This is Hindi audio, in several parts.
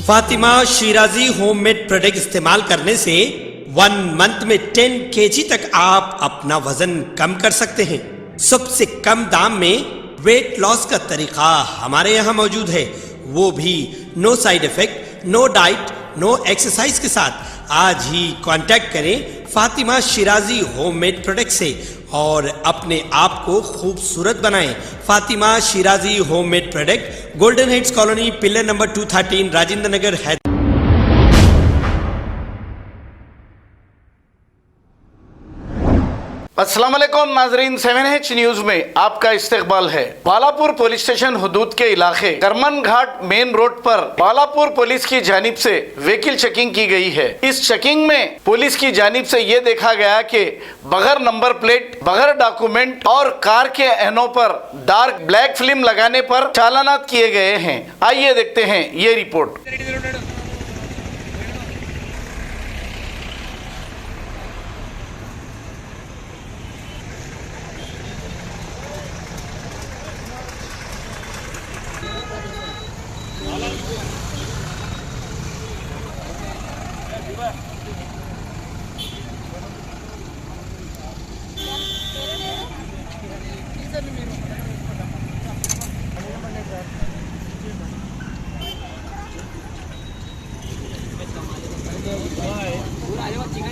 फातिमा शिराजी होममेड प्रोडक्ट इस्तेमाल करने से 1 मंथ में 10 kg तक आप अपना वजन कम कर सकते हैं। सबसे कम दाम में वेट लॉस का तरीका हमारे यहाँ मौजूद है, वो भी no side effect, no diet, no exercise के साथ। आज ही कांटेक्ट करें फातिमा शिराजी होममेड प्रोडक्ट से और अपने आप को खूबसूरत बनाएं। Fatima Shirazi homemade product, golden heads colony, pillar number 213, Rajendra Nagar, Hyderabad. अस्सलाम वालेकुम नाजरीन, 7H न्यूज में आपका इस्तकबाल है। बालापुर पुलिस स्टेशन हुदूद के इलाके करमन घाट मेन रोड पर बालापुर पुलिस की जानिब से व्हीकल चेकिंग की गई है। इस चेकिंग में पुलिस की जानिब से ये देखा गया कि बगैर नंबर प्लेट, बगैर डॉक्यूमेंट और कार के एनओ पर डार्क ब्लैक फिल्म लगाने पर चालानात किए गए हैं। आइए देखते हैं ये रिपोर्ट।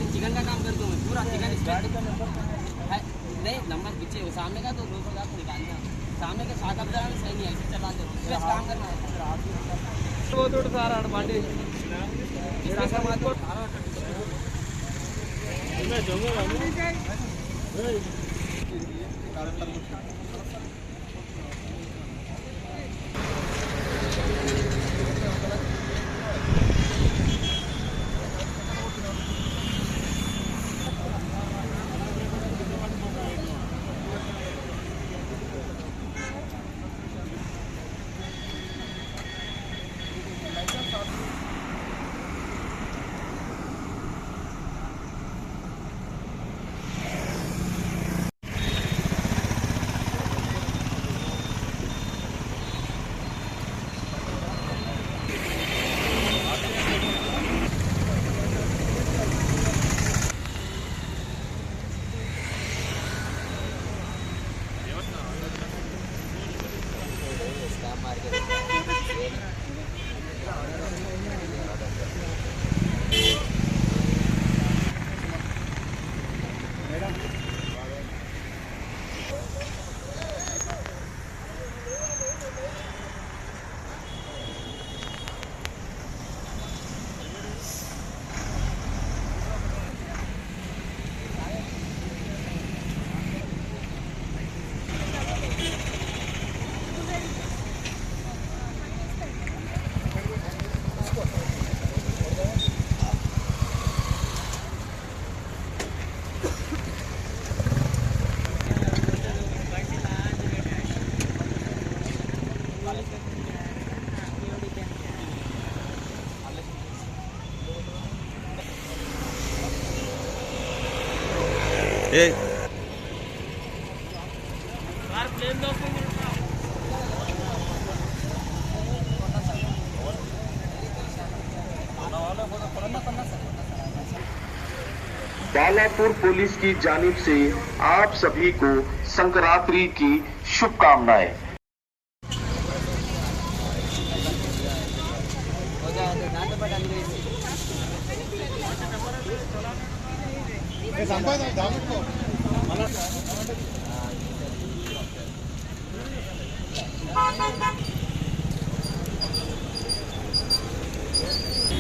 चिकन का काम करता हूँ मैं, पूरा चिकन स्टार्ट नहीं नंबर पीछे सामने का तो 200 का निकालना, सामने के 7 अब्दुल्ला में सही नहीं है, ऐसे चला दो बस काम करना है। वो तो सारा बांटे इसका मात्र मैं जाऊंगा। बालापुर पुलिस की जानिब से आप सभी को संक्रांति की शुभकामनाएं।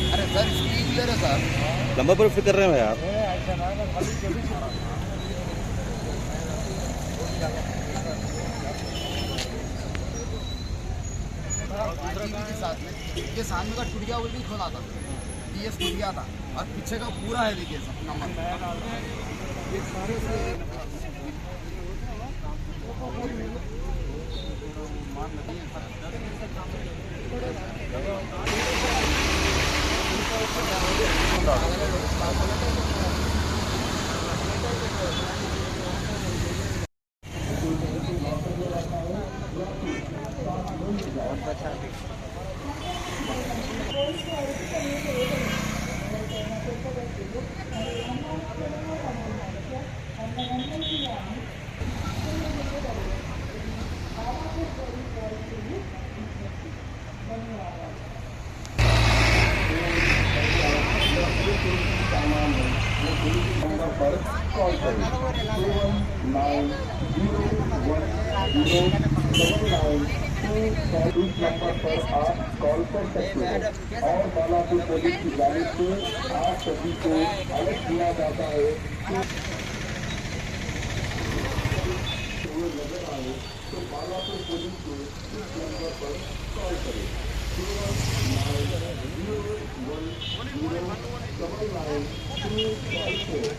अरे सर स्पीड ले रहे सर, लंबा पर फिर कर रहे हो यार। साथ में ये सामने का टूटिया वो भी खोला था, डीएस टूटिया था और पीछे का पूरा है देखिए नंबर। बहुत अच्छा पर कॉल करें 7901079 इस नंबर पर आप कॉल कर सकते हैं और बालापुर पुलिस की जानिब से आप सभी को अलर्ट किया जाता है कि वो नजर आए तो बालापुर पुलिस को इस नंबर पर कॉल करें 7901079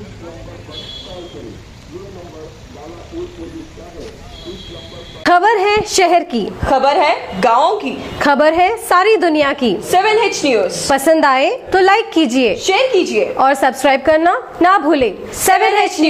इस नंबर पर कॉल करें। ये नंबर बालापुर पुलिस का है। इस नंबर पर खबर है शहर की, खबर है गाँव की, खबर है सारी दुनिया की। 7H न्यूज पसंद आए तो लाइक कीजिए, शेयर कीजिए और सब्सक्राइब करना ना भूलें। 7H news.